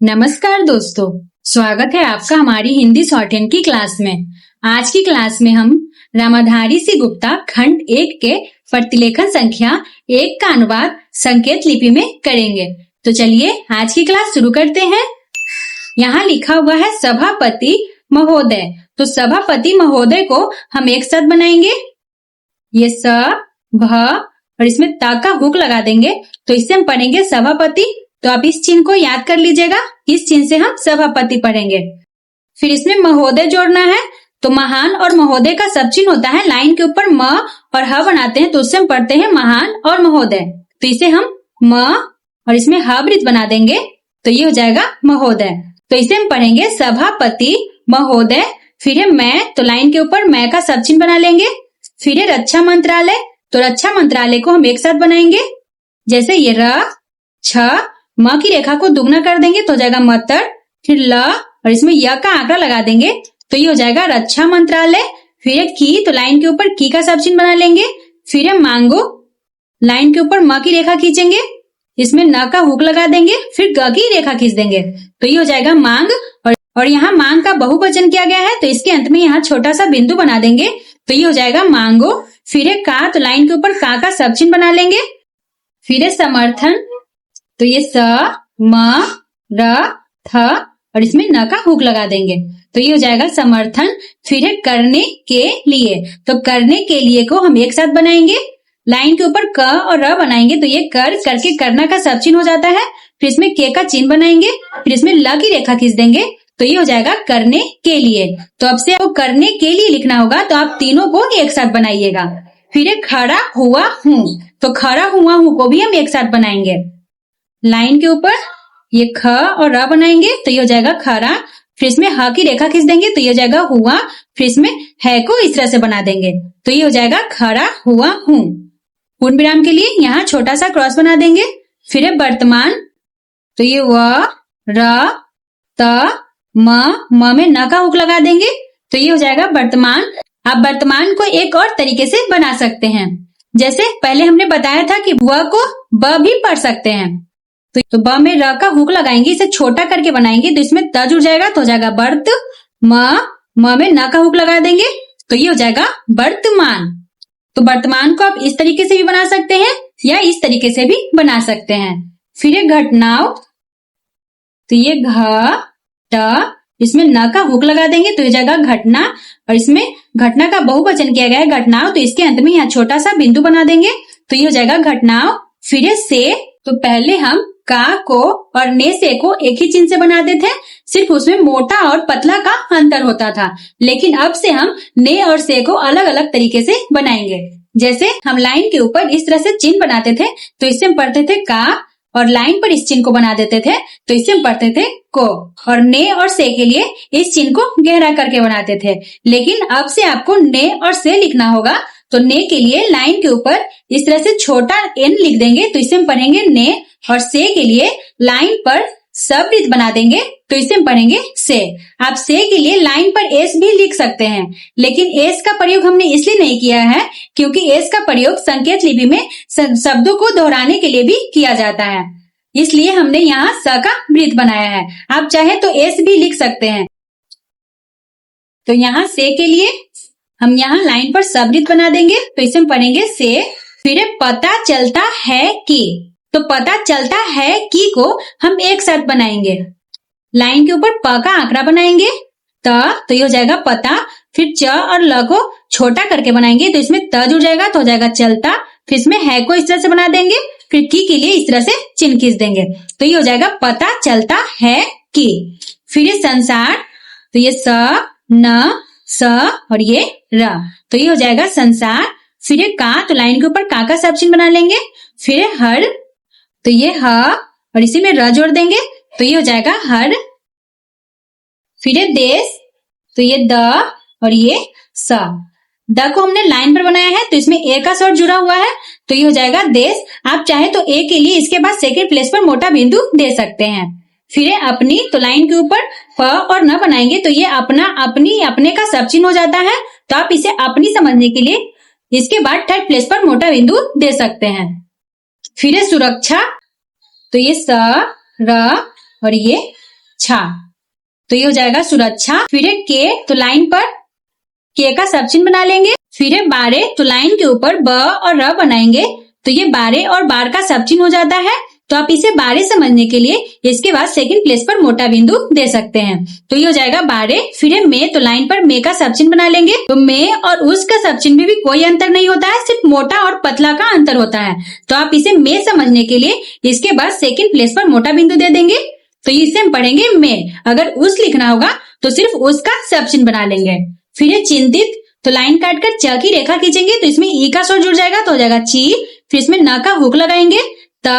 नमस्कार दोस्तों, स्वागत है आपका हमारी हिंदी शॉर्ट हैंड की क्लास में। आज की क्लास में हम रामाधारी सी गुप्ता खंड 1 के प्रतिलेखन संख्या 1 का अनुवाद संकेत लिपि में करेंगे। तो चलिए आज की क्लास शुरू करते हैं। यहाँ लिखा हुआ है सभापति महोदय। तो सभापति महोदय को हम एक साथ बनाएंगे। ये स भ और इसमें ता का हुक लगा देंगे तो इससे हम पढ़ेंगे सभापति। तो आप इस चिन्ह को याद कर लीजिएगा, इस चिन्ह से हम सभापति पढ़ेंगे। फिर इसमें महोदय जोड़ना है। तो महान और महोदय का सब चिन्ह होता है लाइन के ऊपर म और ह बनाते हैं, तो उससे हम पढ़ते हैं महान और महोदय। तो इसे हम म और इसमें ह वृत्त बना देंगे तो ये हो जाएगा महोदय। तो इसे हम पढ़ेंगे सभापति महोदय। फिर है मैं, तो लाइन के ऊपर मैं का सब चिन्ह बना लेंगे। फिर है रक्षा मंत्रालय। तो रक्षा मंत्रालय को हम एक साथ बनाएंगे। जैसे ये र छ म की रेखा को दुगना कर देंगे तो हो जाएगा मतर। फिर ल और इसमें य का आंकड़ा लगा देंगे तो ये हो जाएगा रक्षा मंत्रालय। फिर है की, तो लाइन के ऊपर की का सब चिन्ह बना लेंगे। फिर है मांगो, लाइन के ऊपर म की रेखा खींचेंगे, इसमें न का हुक लगा देंगे, फिर ग की रेखा खींच देंगे तो ये हो जाएगा मांग। और यहाँ मांग का बहुवचन किया गया है तो इसके अंत में यहाँ छोटा सा बिंदु बना देंगे तो ये हो जाएगा मांगो। फिर है का, तो लाइन के ऊपर का सब चिन्ह बना लेंगे। फिर है समर्थन। तो ये स म र थ और इसमें न का हुक लगा देंगे तो ये हो जाएगा समर्थन। फिर है करने के लिए। तो करने के लिए को हम एक साथ बनाएंगे। लाइन के ऊपर क और र बनाएंगे तो ये कर करके करना का सब चिन्ह हो जाता है। फिर इसमें के का चिन्ह बनाएंगे, फिर इसमें ल की रेखा खींच देंगे तो ये हो जाएगा करने के लिए। तो अब से आपको करने के लिए लिखना होगा तो आप तीनों को एक साथ बनाइएगा। फिर है खड़ा हुआ हूँ। तो खड़ा हुआ हूँ को भी हम एक साथ बनाएंगे। लाइन के ऊपर ये ख और र बनाएंगे तो ये हो जाएगा खड़ा। फिर इसमें ह की रेखा खींच देंगे तो ये हो जाएगा हुआ। फिर इसमें है को इस तरह से बना देंगे तो ये हो जाएगा खड़ा हुआ हूँ। पूर्ण विराम के लिए यहाँ छोटा सा क्रॉस बना देंगे। फिर है वर्तमान। तो ये व र त म में न का हुक लगा देंगे तो ये हो जाएगा वर्तमान। आप वर्तमान को एक और तरीके से बना सकते हैं। जैसे पहले हमने बताया था कि व को ब भी पढ़ सकते हैं। तो ब में र का हुक लगाएंगे, इसे छोटा करके बनाएंगे तो इसमें त जुड़ जाएगा तो हो जाएगा वर्त म में न का हुक लगा देंगे तो ये हो जाएगा वर्तमान। तो वर्तमान को आप इस तरीके से भी बना सकते हैं या इस तरीके से भी बना सकते हैं। फिर है घटनाओं। तो ये घ ट इसमें न का हुक लगा देंगे तो ये जाएगा घटना। और इसमें घटना का बहुवचन किया गया है घटनाओं तो इसके अंत में यहाँ छोटा सा बिंदु बना देंगे तो ये हो जाएगा घटनाओं। फिर है से। तो पहले हम का को और ने से को एक ही चिन्ह से बनाते थे, सिर्फ उसमें मोटा और पतला का अंतर होता था। लेकिन अब से हम ने और से को अलग अलग तरीके से बनाएंगे। जैसे हम लाइन के ऊपर इस तरह से चिन्ह बनाते थे तो इससे हम पढ़ते थे का, और लाइन पर इस चिन्ह को बना देते थे तो इससे हम पढ़ते थे को। और ने और से के लिए इस चिन्ह को गहरा करके बनाते थे। लेकिन अब से आपको ने और से लिखना होगा तो ने के लिए लाइन के ऊपर इस तरह से छोटा एन लिख देंगे तो इसे हम पढ़ेंगे ने। और से के लिए लाइन पर सब वृत्त बना देंगे तो इसे हम पढ़ेंगे से। आप से के लिए लाइन पर एस भी लिख सकते हैं, लेकिन एस का प्रयोग हमने इसलिए नहीं किया है क्योंकि एस का प्रयोग संकेत लिपि में शब्दों को दोहराने के लिए भी किया जाता है, इसलिए हमने यहाँ स का वृत्त बनाया है। आप चाहे तो एस भी लिख सकते हैं। तो यहाँ से के लिए हम यहाँ लाइन पर सब वृत्त बना देंगे तो इसे हम पढ़ेंगे से। फिर पता चलता है कि। तो पता चलता है कि को हम एक साथ बनाएंगे। लाइन के ऊपर प का आंकड़ा बनाएंगे तो ये हो जाएगा पता। फिर च और ल को छोटा करके बनाएंगे तो इसमें त जुड़ जाएगा तो हो जाएगा चलता। फिर इसमें है को इस तरह से बना देंगे, फिर की के लिए इस तरह से चिन्ह खींच देंगे तो ये हो जाएगा पता चलता है कि। फिर ये संसार। तो ये स न स और ये र तो ये हो जाएगा संसार। फिर ये का, तो लाइन के ऊपर का सब चिन्ह बना लेंगे। फिर है हर। तो ये ह और इसी में र जोड़ देंगे तो ये हो जाएगा हर। फिर है देश। तो ये द और ये स। द को हमने लाइन पर बनाया है तो इसमें ए का स्वर जुड़ा हुआ है तो ये हो जाएगा देश। आप चाहे तो ए के लिए इसके बाद सेकंड प्लेस पर मोटा बिंदु दे सकते हैं। फिर है अपनी। तो लाइन के ऊपर प और न बनाएंगे तो ये अपना, अपनी, अपने का सब चिन्ह हो जाता है। तो आप इसे अपनी समझने के लिए इसके बाद थर्ड प्लेस पर मोटा बिंदु दे सकते हैं। फिर है सुरक्षा। तो ये स र और ये छा, तो ये हो जाएगा सुरक्षा। फिर है के, तो लाइन पर के का सब चिन्ह बना लेंगे। फिर है बारे, तो लाइन के ऊपर ब और र बनाएंगे, तो ये बारे और बार का सब चिन्ह हो जाता है। तो आप इसे बारे समझने के लिए इसके बाद सेकंड प्लेस पर मोटा बिंदु दे सकते हैं, तो ये हो जाएगा बारे। फिर है मे, तो लाइन पर मे का सब चिन्ह बना लेंगे, तो मे और उस का सब चिन्ह में भी कोई अंतर नहीं होता है, सिर्फ मोटा और पतला का अंतर होता है। तो आप इसे मे समझने के लिए इसके बाद सेकंड प्लेस पर मोटा बिंदु दे देंगे, तो इसे हम पढ़ेंगे मे। अगर उस लिखना होगा तो सिर्फ उसका सब चिन्ह बना लेंगे। फिर है चिंतित, तो लाइन काटकर च की रेखा खींचेंगे, तो इसमें ई का स्वर जुड़ जाएगा, तो हो जाएगा ची। फिर इसमें न का हुक लगाएंगे त,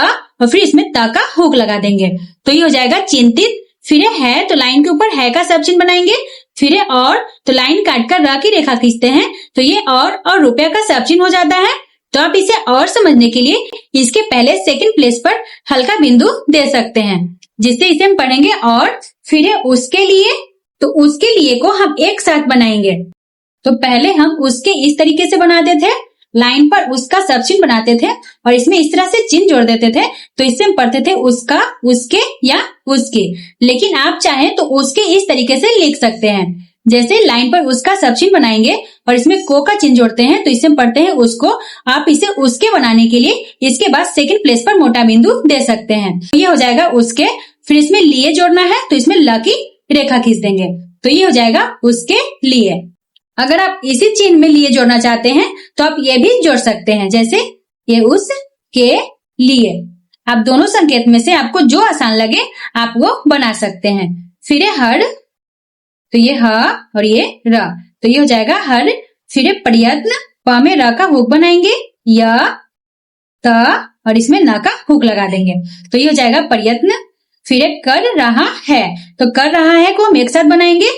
और फिर इसमें त का हुक लगा देंगे, तो ये हो जाएगा चिंतित। फिर है, तो लाइन के ऊपर है का सब चिन्ह बनाएंगे। फिर है और, तो लाइन काटकर र की रेखा खींचते हैं, तो ये और रुपया का सब चिन्ह हो जाता है। तो आप इसे और समझने के लिए इसके पहले सेकंड प्लेस पर हल्का बिंदु दे सकते हैं, जिससे इसे हम पढ़ेंगे और। फिर है उसके लिए, तो उसके लिए को हम एक साथ बनाएंगे। तो पहले हम उसके इस तरीके से बनाते थे, लाइन पर उसका सब चिन्ह बनाते थे और इसमें इस तरह से चिन्ह जोड़ देते थे, तो इससे हम पढ़ते थे उसका, उसके या उसके। लेकिन आप चाहें तो उसके इस तरीके से लिख सकते हैं, जैसे लाइन पर उसका सब चिन्ह बनाएंगे और इसमें को का चिन्ह जोड़ते हैं, तो इससे हम पढ़ते हैं उसको। आप इसे उसके बनाने के लिए इसके बाद सेकंड प्लेस पर मोटा बिंदु दे सकते हैं, तो ये हो जाएगा उसके। फिर इसमें लिए जोड़ना है, तो इसमें ल की रेखा खींच देंगे, तो ये हो जाएगा उसके लिए। अगर आप इसी चिन्ह में लिए जोड़ना चाहते हैं तो आप ये भी जोड़ सकते हैं, जैसे ये उस के लिए। आप दोनों संकेत में से आपको जो आसान लगे आप वो बना सकते हैं। फिर है हर, तो ये ह और ये र, तो ये हो जाएगा हर। फिर है प्रयत्न, प में र का हुक बनाएंगे, य त और इसमें न का हुक लगा देंगे, तो ये हो जाएगा प्रयत्न। फिर है कर रहा है, तो कर रहा है को हम एक साथ बनाएंगे,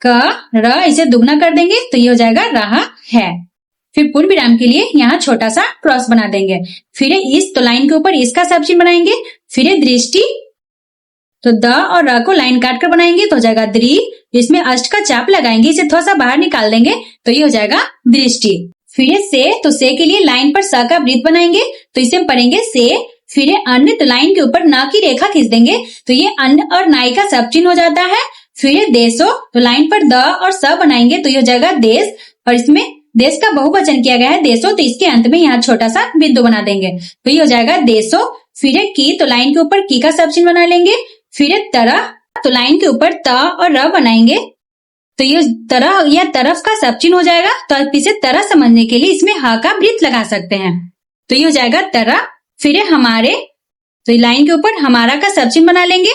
क र इसे दुगना कर देंगे, तो ये हो जाएगा रहा है। फिर पूर्ण विराम के लिए यहाँ छोटा सा क्रॉस बना देंगे। फिर है इस, तो लाइन के ऊपर इसका सब चिन्ह बनाएंगे। फिर है दृष्टि, तो द और र को लाइन काट कर बनाएंगे, तो हो जाएगा द्रि। इसमें अष्ट का चाप लगाएंगे, इसे थोड़ा सा बाहर निकाल देंगे, तो ये हो जाएगा दृष्टि। फिर है से, तो से के लिए लाइन पर स का वृत्त बनाएंगे, तो इसे हम पढ़ेंगे से। फिर है अन्न, तो लाइन के ऊपर न की रेखा खींच देंगे, तो ये अन्न और नाई का सब चिन्ह हो जाता है। फिर है देशो, तो लाइन पर द और स बनाएंगे, तो ये हो जाएगा देश, और इसमें देश का बहुवचन किया गया है देशो, तो इसके अंत में यहाँ छोटा सा बिंदु बना देंगे, तो ये हो जाएगा देशो। फिर है की, तो लाइन के ऊपर की का सब चिन्ह बना लेंगे। फिर है तरह, तो लाइन के ऊपर त और र बनाएंगे, तो ये तरह या तरफ का सब चिन्ह हो जाएगा। तो आप इसे तरह समझने के लिए इसमें ह का वृत्त लगा सकते हैं, तो ये हो जाएगा तरह। फिर है हमारे, तो लाइन के ऊपर हमारा का सब चिन्ह बना लेंगे,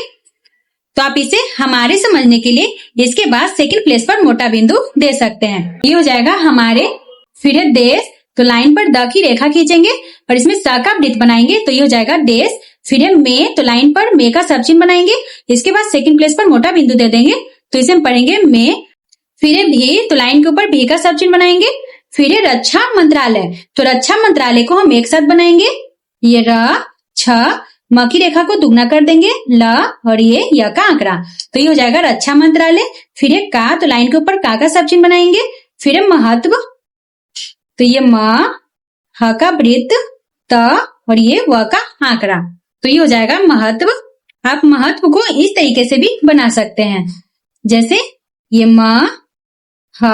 तो आप इसे हमारे समझने के लिए इसके बाद सेकंड प्लेस पर मोटा बिंदु दे सकते हैं, ये हो जाएगा हमारे। फिर है देश, तो लाइन पर द की रेखा खींचेंगे और इसमें स का वृत्त बनाएंगे, तो ये हो जाएगा देश। फिर है मे, तो लाइन पर मे का सब चिन्ह बनाएंगे, इसके बाद सेकंड प्लेस पर मोटा बिंदु दे देंगे, तो इसे हम पढ़ेंगे मे। फिर है भी, तो लाइन के ऊपर भी का सब चिन्ह बनाएंगे। फिर है रक्षा मंत्रालय, तो रक्षा मंत्रालय को हम एक साथ बनाएंगे, ये र छ, म की रेखा को दुगना कर देंगे, ल और ये य का आंकड़ा, तो ये हो जाएगा रक्षा मंत्रालय। फिर है का, तो लाइन के ऊपर का सब चिन्ह बनाएंगे। फिर है महत्व, तो ये म, ह का वृत्त, त और ये व का आंकड़ा, तो ये हो जाएगा महत्व। आप महत्व को इस तरीके से भी बना सकते हैं, जैसे ये म, ह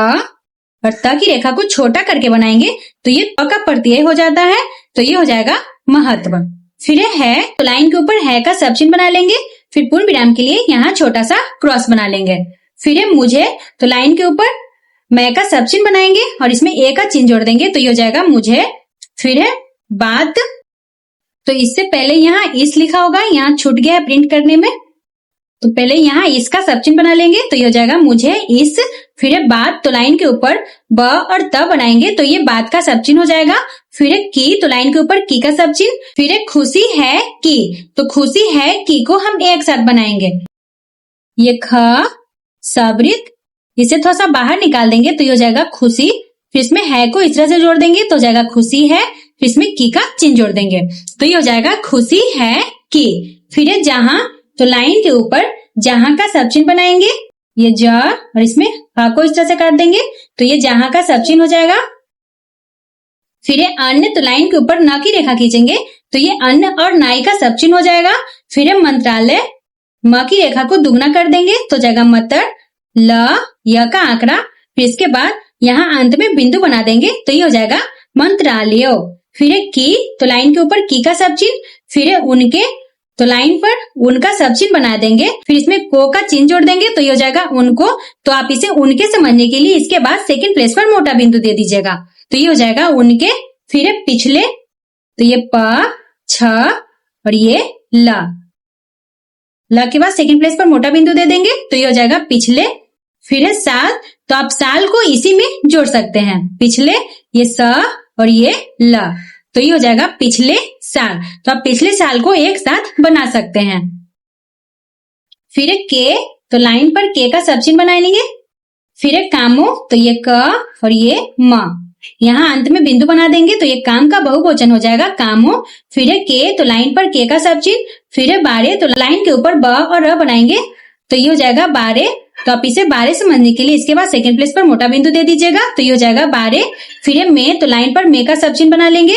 और त की रेखा को छोटा करके बनाएंगे, तो ये त का प्रत्यय हो जाता है, तो ये हो जाएगा महत्व। फिर है, तो लाइन के ऊपर है का सब चिन्ह बना लेंगे। फिर पूर्ण विराम के लिए यहाँ छोटा सा क्रॉस बना लेंगे। फिर है मुझे, तो लाइन के ऊपर मैं का सब चिन्ह बनाएंगे और इसमें ए का चिन्ह जोड़ देंगे, तो ये हो जाएगा मुझे। फिर है बात, तो इससे पहले यहाँ इस लिखा होगा, यहाँ छूट गया है प्रिंट करने में, तो पहले यहाँ इसका सब चिन्ह बना लेंगे, तो ये हो जाएगा मुझे इस। फिर है बात, तो लाइन के ऊपर ब और त बनाएंगे, तो ये बात का सब चिन्ह हो जाएगा। फिर है की, तो लाइन के ऊपर की का सब चिन्ह। फिर है खुशी है की, तो खुशी है की को हम एक साथ बनाएंगे, ये ख सबृत, इसे थोड़ा सा बाहर निकाल देंगे, तो ये हो जाएगा खुशी। फिर इसमें है को इस तरह से जोड़ देंगे, तो हो जाएगा खुशी है। फिर इसमें की का चिन्ह जोड़ देंगे, तो ये हो जाएगा खुशी है की। फिर है जहां, तो लाइन के ऊपर जहां का सब चिन्ह बनाएंगे, ये ज और इसमें ह को इस तरह से काट देंगे, तो ये जहां का सब चिन्ह हो जाएगा। फिर है अन्न, तो लाइन के ऊपर न की रेखा खींचेंगे, तो ये अन्न और नाई का सब चिन्ह हो जाएगा। फिर है मंत्रालय, म की रेखा को दुगना कर देंगे तो जाएगा मतर, ल, य का आंकड़ा, फिर इसके बाद यहाँ अंत में बिंदु बना देंगे तो ये हो जाएगा मंत्रालय। फिर है की, तो लाइन के ऊपर की का सब चिन्ह, फिर है उनके, तो लाइन पर उनका सब चिन्ह बना देंगे, फिर इसमें को का चिन्ह जोड़ देंगे तो ये हो जाएगा उनको। तो आप इसे उनके समझने के लिए इसके बाद सेकंड प्लेस पर मोटा बिंदु दे दीजिएगा तो ये हो जाएगा उनके। फिर है पिछले, तो ये प, छ और ये ल, ल के बाद सेकंड प्लेस पर मोटा बिंदु दे देंगे तो ये हो जाएगा पिछले। फिर है साल, तो आप साल को इसी में जोड़ सकते हैं, पिछले, ये स और ये ल, तो ये हो जाएगा पिछले साल। तो आप पिछले साल को एक साथ बना सकते हैं। फिर है के, तो लाइन पर के का सब चिन्ह बना लेंगे। फिर है कामो, तो ये क और ये म, यहाँ अंत में बिंदु बना देंगे तो ये काम का बहुवचन हो जाएगा कामो। फिर है के, तो लाइन पर के का सब चिन्ह, फिर है बारे, तो लाइन के ऊपर ब और र बनाएंगे तो ये हो जाएगा बारे। तो आप इसे बारे समझने के लिए इसके बाद सेकंड प्लेस पर मोटा बिंदु दे दीजिएगा तो ये हो जाएगा बारे। फिर है मे, तो लाइन पर मे का सब चिन्ह बना लेंगे।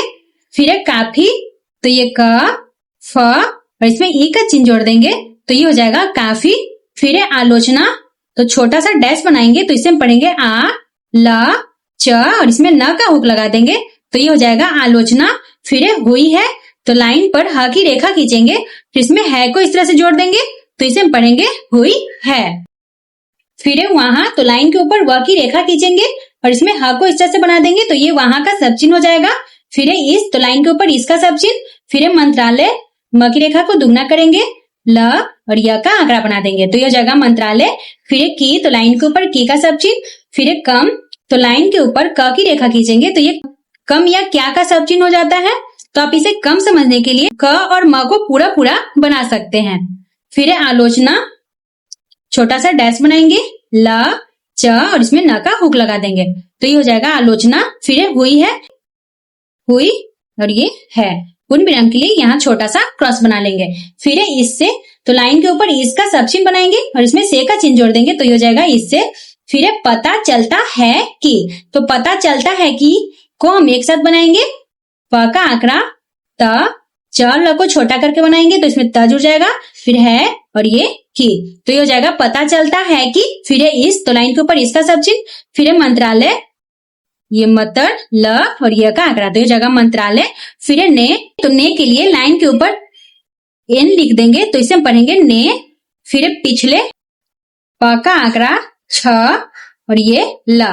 फिर है काफी, तो ये क, फ और इसमें ई का चिन्ह जोड़ देंगे तो ये हो जाएगा काफी। फिर है आलोचना, तो छोटा सा डैश बनाएंगे तो इसे हम पढ़ेंगे आ, ल, च और इसमें न का हुक लगा देंगे तो ये हो जाएगा आलोचना। फिर है हुई है, तो लाइन पर ह की रेखा खींचेंगे, फिर इसमें है को इस तरह से जोड़ देंगे तो इसे हम पढ़ेंगे हुई है। फिर है वहां, तो लाइन के ऊपर व की रेखा खींचेंगे और इसमें ह को इस तरह से बना देंगे तो ये वहां का सब चिन्ह हो जाएगा। फिर है इस, तो लाइन के ऊपर इसका सब चिन्ह, फिर है मंत्रालय, म की रेखा को दुगना करेंगे, ल और य का आंकड़ा बना देंगे तो ये हो जाएगा मंत्रालय। फिर है की, तो लाइन के ऊपर की का सब चिन्ह, फिर है कम, तो लाइन के ऊपर क की रेखा खींचेंगे तो ये कम या क्या का सब चिन्ह हो जाता है। तो आप इसे कम समझने के लिए क और म को पूरा पूरा बना सकते हैं। फिर है आलोचना, छोटा सा डैश बनाएंगे, ल, च और इसमें न का हुक लगा देंगे तो ये हो जाएगा आलोचना। फिर है हुई है, हुई और ये है, पूर्ण विराम के लिए यहाँ छोटा सा क्रॉस बना लेंगे। फिर है इससे, तो लाइन के ऊपर इसका सब चिन्ह बनाएंगे और इसमें से का चिन्ह जोड़ देंगे तो ये हो जाएगा इससे। फिर है पता चलता है कि, तो पता चलता है कि को हम एक साथ बनाएंगे, प का आंकड़ा, त, च, ल को छोटा करके बनाएंगे तो इसमें त जुड़ जाएगा, फिर है और ये की, तो ये हो जाएगा पता चलता है कि। फिर है इस, तो लाइन के ऊपर इसका सब चिन्ह, फिर है मंत्रालय, ये मतर, ल और ये का आंकड़ा तो ये जगह मंत्रालय। फिर है ने, तो ने के लिए लाइन के ऊपर एन लिख देंगे तो इसे हम पढ़ेंगे ने। फिर है पिछले, प का आंकड़ा, छ और ये ल,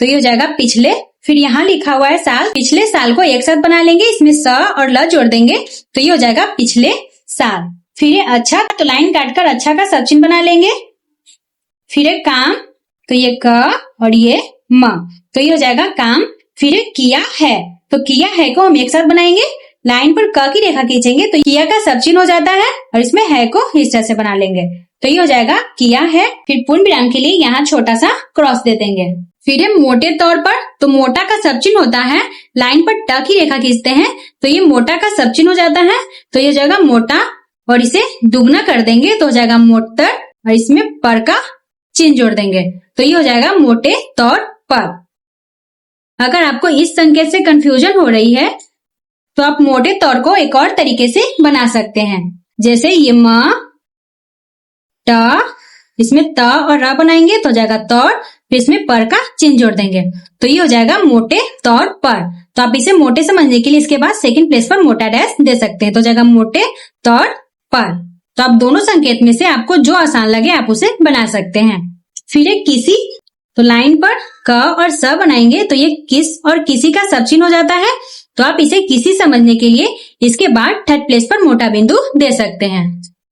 तो ये हो जाएगा पिछले। फिर यहाँ लिखा हुआ है साल, पिछले साल को एक साथ बना लेंगे, इसमें स और ल जोड़ देंगे तो ये हो जाएगा पिछले साल। फिर है अच्छा, तो लाइन काटकर अच्छा का सब चिन्ह बना लेंगे। फिर है काम, तो ये क और ये म, तो ये हो जाएगा काम। फिर है किया है, तो किया है को हम एक साथ बनाएंगे, लाइन पर क की रेखा खींचेंगे तो किया का सब चिन्ह हो जाता है और इसमें है को इस तरह से बना लेंगे तो ये हो जाएगा किया है। फिर पूर्ण विराम के लिए यहाँ छोटा सा क्रॉस दे देंगे। फिर है मोटे तौर पर, तो मोटा का सब चिन्ह होता है, लाइन पर ट की रेखा खींचते हैं तो ये मोटा का सब चिन्ह हो जाता है तो ये हो जाएगा मोटा और इसे दुगना कर देंगे तो हो जाएगा मोटर और इसमें पर का चिन्ह जोड़ देंगे तो ये हो जाएगा मोटे तौर पर। अगर आपको इस संकेत से कंफ्यूजन हो रही है तो आप मोटे तौर को एक और तरीके से बना सकते हैं, जैसे ये म, ट, इसमें त और र बनाएंगे तो हो जाएगा तौर, फिर इसमें पर का चिन्ह जोड़ देंगे तो ये हो जाएगा मोटे तौर पर। तो आप इसे मोटे समझने के लिए इसके बाद सेकंड प्लेस पर मोटा डैश दे सकते हैं तो हो जाएगा मोटे तौर पर। तो आप दोनों संकेत में से आपको जो आसान लगे आप उसे बना सकते हैं। फिर है किसी, तो लाइन पर क और स बनाएंगे तो ये किस और किसी का सब चिन्ह हो जाता है तो आप इसे किसी समझने के लिए इसके बाद थर्ड प्लेस पर मोटा बिंदु दे सकते हैं।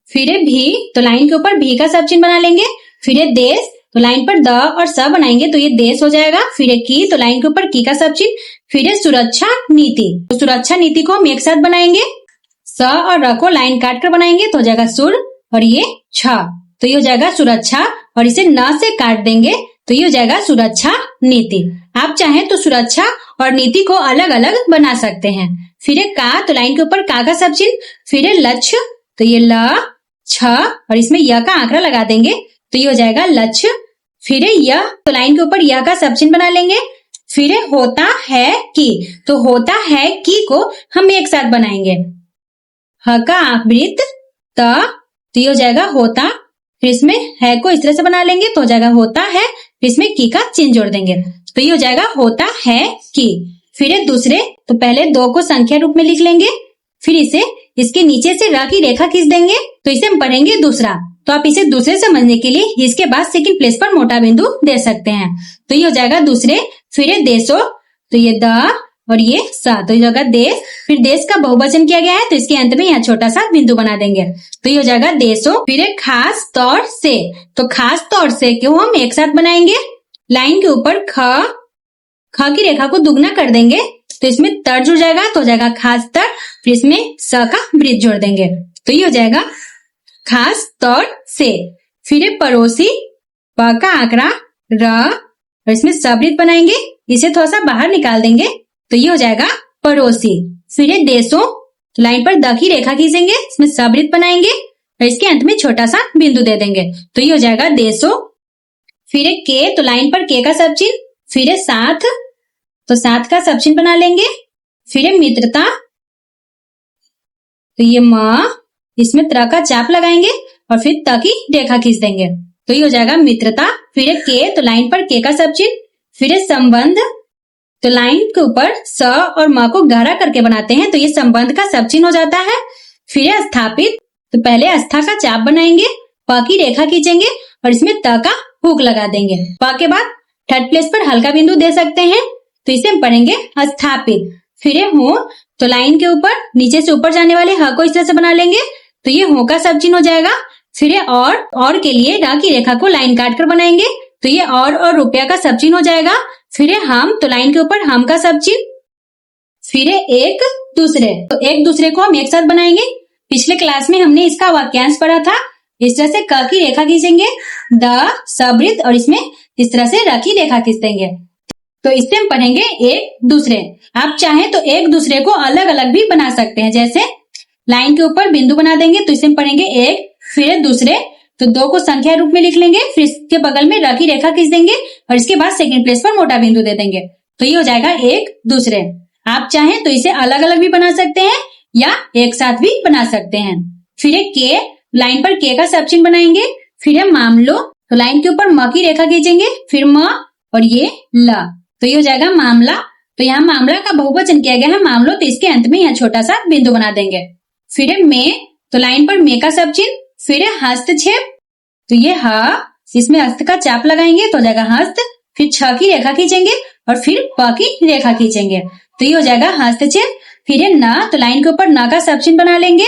फिर है भी, तो लाइन के ऊपर भी का सब चिन्ह बना लेंगे। फिर है देश, तो लाइन पर द और स बनाएंगे तो ये देश हो जाएगा। फिर है की, तो लाइन के ऊपर की का सब चिन्ह। फिर है सुरक्षा नीति, तो सुरक्षा नीति को हम एक साथ बनाएंगे, स और र को लाइन काट कर बनाएंगे तो हो जाएगा सुर और ये छ, तो ये हो जाएगा सुरक्षा और इसे न से काट देंगे तो ये हो जाएगा सुरक्षा नीति। आप चाहें तो सुरक्षा और नीति को अलग अलग बना सकते हैं। फिर है का, तो लाइन के ऊपर का सब चिन्ह। फिर है लक्ष्य, तो ये ल, छ और इसमें य का आंकड़ा लगा देंगे तो ये हो जाएगा लक्ष्य। फिर है यह, तो लाइन के ऊपर यह का सब चिन्ह बना लेंगे। फिर है होता है कि, तो होता है कि को हम एक साथ बनाएंगे, ह का आवृत, त, तो ये हो जाएगा होता, फिर इसमें है को इस तरह से बना लेंगे तो हो जाएगा होता है, फिर इसमें की का चिन्ह जोड़ देंगे तो ये हो जाएगा होता है की। फिर एक दूसरे, तो पहले 2 को संख्या रूप में लिख लेंगे, फिर इसे इसके नीचे से र की रेखा खींच देंगे तो इसे हम पढ़ेंगे दूसरा। तो आप इसे दूसरे समझने के लिए इसके बाद सेकंड प्लेस पर मोटा बिंदु दे सकते हैं। तो ये हो जाएगा दूसरे, फिर है देशो, तो ये द और ये सा, तो ये होगा देश। फिर देश का बहुवचन किया गया है तो इसके अंत में यहाँ छोटा सा बिंदु बना देंगे तो ये हो जाएगा देशो। फिर एक खास तौर से, तो खास तौर से क्यों हम एक साथ बनाएंगे, लाइन के ऊपर ख की रेखा को दुगना कर देंगे तो इसमें तर जुड़ जाएगा तो हो जाएगा खास तर, फिर इसमें स का वृत्त जोड़ देंगे तो ये हो जाएगा खास तौर से। फिर है पड़ोसी, प का आंकड़ा र और इसमें सवृत्त बनाएंगे, इसे थोड़ा सा बाहर निकाल देंगे तो ये हो जाएगा पड़ोसी। फिर है देशों, तो लाइन पर द की रेखा खींचेंगे, इसमें सवृत्त बनाएंगे और इसके अंत में छोटा सा बिंदु दे देंगे तो ये हो जाएगा देशों। फिर है के, तो लाइन पर के का सब चिन्ह, फिर है साथ, तो साथ का सब चिन्ह बना लेंगे। फिर है मित्रता, तो ये म, इसमें त्र का चाप लगाएंगे और फिर त की रेखा खींच देंगे तो ये हो जाएगा मित्रता। फिर है के, तो लाइन पर के का सब चिन्ह, फिर है संबंध, तो लाइन के ऊपर स और म को गहरा करके बनाते हैं तो ये संबंध का सब चिन्ह हो जाता है। फिर है स्थापित, तो पहले आस्था का चाप बनाएंगे, प की रेखा खींचेंगे और इसमें त का हुक लगा देंगे। प के बाद थर्ड प्लेस पर हल्का बिंदु दे सकते हैं तो इसे हम पढ़ेंगे स्थापित। फिर है हो, तो लाइन के ऊपर नीचे से ऊपर जाने वाले ह को इस तरह से बना लेंगे तो ये हो का सब चिन्ह हो जाएगा। फिर है और के लिए र की रेखा को लाइन काट कर बनाएंगे तो ये और रुपया का सब चिन्ह हो जाएगा। फिर है हम, तो लाइन के ऊपर हम का सब चिन्ह। फिर है एक दूसरे, तो एक दूसरे को हम एक साथ बनाएंगे। पिछले क्लास में हमने इसका वाक्यांश पढ़ा था, इस तरह से क की रेखा खींचेंगे, द सवृत्त और इसमें इस तरह से र की रेखा खींच देंगे तो इससे हम पढ़ेंगे एक दूसरे। आप चाहें तो एक दूसरे को अलग अलग भी बना सकते हैं, जैसे लाइन के ऊपर बिंदु बना देंगे तो इसे हम पढ़ेंगे एक, फिर दूसरे, तो 2 को संख्या रूप में लिख लेंगे, फिर इसके बगल में र की रेखा खींच देंगे और इसके बाद सेकंड प्लेस पर मोटा बिंदु दे देंगे तो ये हो जाएगा एक दूसरे। आप चाहें तो इसे अलग अलग भी बना सकते हैं या एक साथ भी बना सकते हैं। फिर है के, लाइन पर के का सब चिन्ह बनाएंगे। फिर है मामलो, तो लाइन के ऊपर म की रेखा खींचेंगे, फिर म और ये ल, तो ये हो जाएगा मामला। तो यहाँ मामला का बहुवचन किया गया है मामलो, तो इसके अंत में यहाँ छोटा सा बिंदु बना देंगे। फिर है में, तो लाइन पर में का सब चिन्ह। फिर है हस्तक्षेप, तो ये ह, इसमें हस्त का चाप लगाएंगे तो हो जाएगा हस्त, फिर छ की रेखा खींचेंगे और फिर प की रेखा खींचेंगे तो ये हो जाएगा हस्तक्षेप। फिर है न, तो लाइन के ऊपर न का सब चिन्ह बना लेंगे।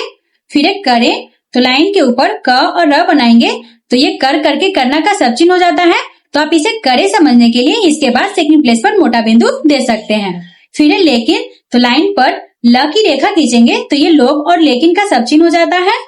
फिर है करे, तो लाइन के ऊपर क और र बनाएंगे तो ये कर करके करना का सब चिन्ह हो जाता है तो आप इसे करे समझने के लिए इसके बाद सेकंड प्लेस पर मोटा बिंदु दे सकते हैं। फिर है लेकिन, तो लाइन पर ल की रेखा खींचेंगे तो ये लोग और लेकिन का सब चिन्ह हो जाता है।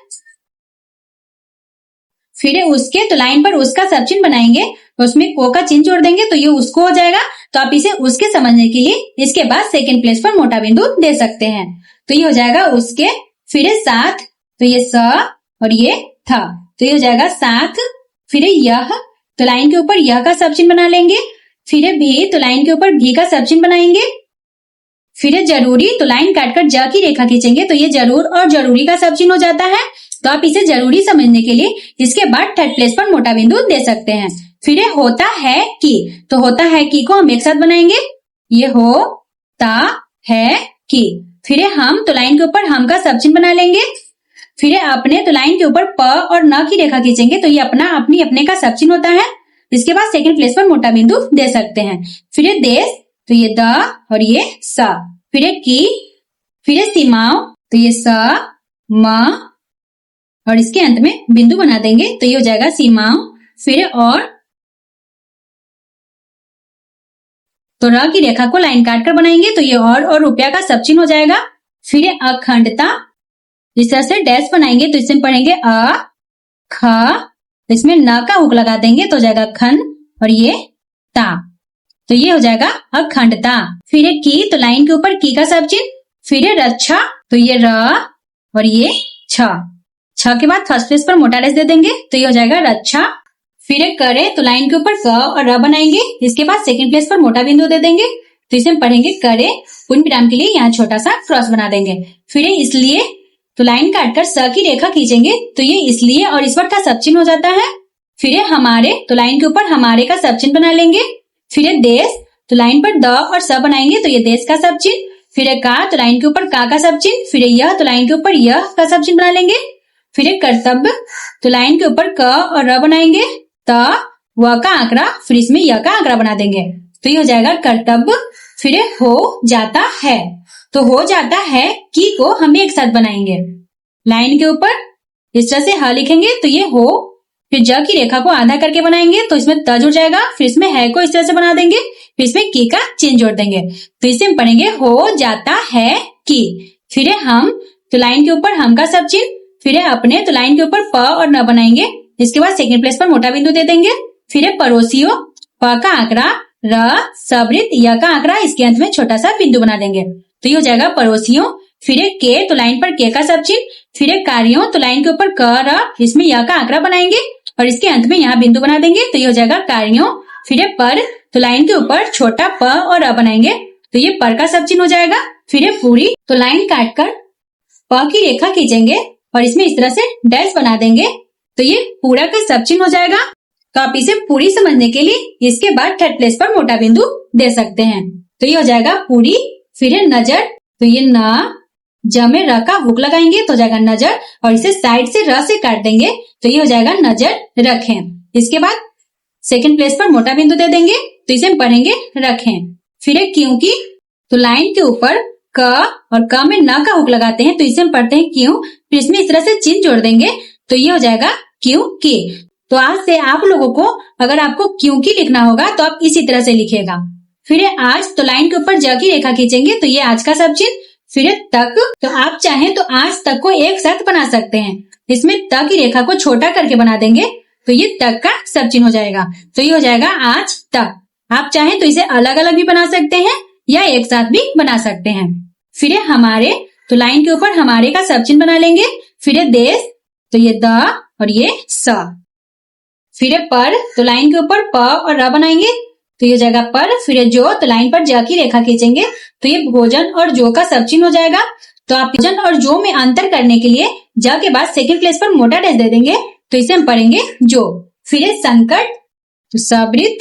फिर है उसके, तो लाइन पर उसका सब चिन्ह बनाएंगे तो उसमें को का चिन्ह जोड़ देंगे तो ये उसको हो जाएगा तो आप इसे उसके समझने के लिए इसके बाद सेकंड प्लेस पर मोटा बिंदु दे सकते हैं तो ये हो जाएगा उसके। फिर है साथ, तो ये स और ये था तो ये हो जाएगा साथ। फिर है यह, तो लाइन के ऊपर यह का सब चिन्ह बना लेंगे। फिर है भी, तो लाइन के ऊपर भी का सब चिन्ह बनाएंगे। फिर है जरूरी, तो लाइन काटकर ज की रेखा खींचेंगे तो ये जरूर और जरूरी का सब चिन्ह हो जाता है तो आप इसे जरूरी समझने के लिए इसके बाद थर्ड प्लेस पर मोटा बिंदु दे सकते हैं। फिर है होता है कि, तो होता है कि को हम एक साथ बनाएंगे, ये होता है कि। फिर है हम, तो लाइन के ऊपर हम का सब चिन्ह बना लेंगे। फिर है अपने, तो लाइन के ऊपर प और न की रेखा खींचेंगे तो ये अपना अपनी अपने का सब चिन्ह होता है, इसके बाद सेकंड प्लेस पर मोटा बिंदु दे सकते हैं। फिर है देश, तो ये द और ये स। फिर है की, फिर है सीमाओं, तो ये स म और इसके अंत में बिंदु बना देंगे तो ये हो जाएगा सीमाओं। फिर है और, तो र की रेखा को लाइन काट कर बनाएंगे तो ये और रुपया का सब चिन्ह हो जाएगा। फिर है अखंडता, इस तरह से डैश बनाएंगे तो इसमें पढ़ेंगे अ ख, इसमें न का हुक लगा देंगे तो हो जाएगा खन और ये ता, तो ये हो जाएगा अखंडता। फिर है की, तो लाइन के ऊपर की का सब चिन्ह। फिर है रक्षा, तो ये र और ये छ, छ के बाद फर्स्ट प्लेस पर मोटा डैश दे देंगे तो ये हो जाएगा रक्षा। फिर है करे, तो लाइन के ऊपर क और र बनाएंगे, इसके बाद सेकंड प्लेस पर मोटा बिंदु दे देंगे तो इसे हम पढ़ेंगे करे, पूर्ण विराम के लिए यहाँ छोटा सा क्रॉस बना देंगे। फिर है इसलिए, तो लाइन काटकर स की रेखा खींचेंगे तो ये इसलिए और ईश्वर का सब चिन्ह हो जाता है। फिर है हमारे, तो लाइन के ऊपर हमारे का सब चिन्ह बना लेंगे। फिर है देश, तो लाइन पर द और स बनाएंगे तो ये देश का सब चिन्ह। फिर है का, तो लाइन के ऊपर का सब चिन्ह। फिर है यह, तो लाइन के ऊपर यह का सब चिन्ह बना लेंगे। फिर है कर्तव्य, तो लाइन के ऊपर क और र बनाएंगे, त व का आंकड़ा, फिर इसमें य का आंकड़ा बना देंगे तो ये हो जाएगा कर्तव्य। फिर है हो जाता है, तो हो जाता है की को हम एक साथ बनाएंगे। लाइन के ऊपर इस तरह से ह लिखेंगे तो ये हो, फिर ज की रेखा को आधा करके बनाएंगे तो इसमें त जुड़ जाएगा। फिर इसमें है को इस तरह से बना देंगे, फिर इसमें की का चिन्ह जोड़ देंगे तो इसे हम पढ़ेंगे हो जाता है की। फिर है हम, तो लाइन के ऊपर हम का सब चिन्ह। फिर है अपने, तो लाइन के ऊपर प और न बनाएंगे। इसके बाद सेकंड प्लेस पर मोटा बिंदु दे देंगे। फिर है पड़ोसियों, प का आंकड़ा, र सबृत, य का आंकड़ा, इसके अंत में छोटा सा बिंदु बना देंगे तो ये हो जाएगा पड़ोसियों। फिर है के, तो लाइन पर के का सब चिन्ह। फिर है कार्यों, तो लाइन के ऊपर क र, इसमें य का आंकड़ा बनाएंगे और इसके अंत में यहाँ बिंदु बना देंगे तो ये हो जाएगा कार्यों। फिर है पर, तो लाइन के ऊपर छोटा प और अ बनाएंगे तो ये पर का सब चिन्ह हो जाएगा। फिर है पूरी, तो लाइन काटकर प की रेखा खींचेंगे और इसमें इस तरह से डैश बना देंगे तो ये पूरा का सब चिन्ह हो जाएगा। तो आप इसे पूरी समझने के लिए इसके बाद थर्ड प्लेस पर मोटा बिंदु दे सकते हैं तो ये हो जाएगा पूरी। फिर है नजर, तो ये न ज में र का हुक लगाएंगे तो हो जाएगा नजर और इसे साइड से र से काट देंगे तो ये हो जाएगा नजर रखें। इसके बाद सेकंड प्लेस पर मोटा बिंदु दे देंगे तो इसे हम पढ़ेंगे रखें। फिर है क्योंकि, तो लाइन के ऊपर क और क में न का हुक लगाते हैं तो इसे हम पढ़ते हैं क्यों। फिर इसमें इस तरह से चिन्ह जोड़ देंगे तो ये हो जाएगा क्योंकि। तो आज से आप लोगों को अगर आपको क्योंकि लिखना होगा तो आप इसी तरह से लिखिएगा। फिर है आज, तो लाइन के ऊपर ज की रेखा खींचेंगे तो ये आज का सब चिन्ह। फिर है तक, तो आप चाहें तो आज तक को एक साथ बना सकते हैं। इसमें त की रेखा को छोटा करके बना देंगे तो ये तक का सब चिन्ह हो जाएगा तो ये हो जाएगा आज तक। आप चाहें तो इसे अलग अलग भी बना सकते हैं या एक साथ भी बना सकते हैं। फिर है हमारे, तो लाइन के ऊपर हमारे का सब चिन्ह बना लेंगे। फिर है देश, तो ये द और ये स। फिर है पर, तो लाइन के ऊपर प और र बनाएंगे तो ये हो जाएगा पर। फिर है जो, तो लाइन पर ज की रेखा खींचेंगे तो ये भोजन और जो का सब चिन्ह हो जाएगा। तो आप भोजन और जो में अंतर करने के लिए ज के बाद सेकंड प्लेस पर मोटा डैश दे देंगे तो इसे हम पढ़ेंगे जो। फिर है संकट, तो सबृत,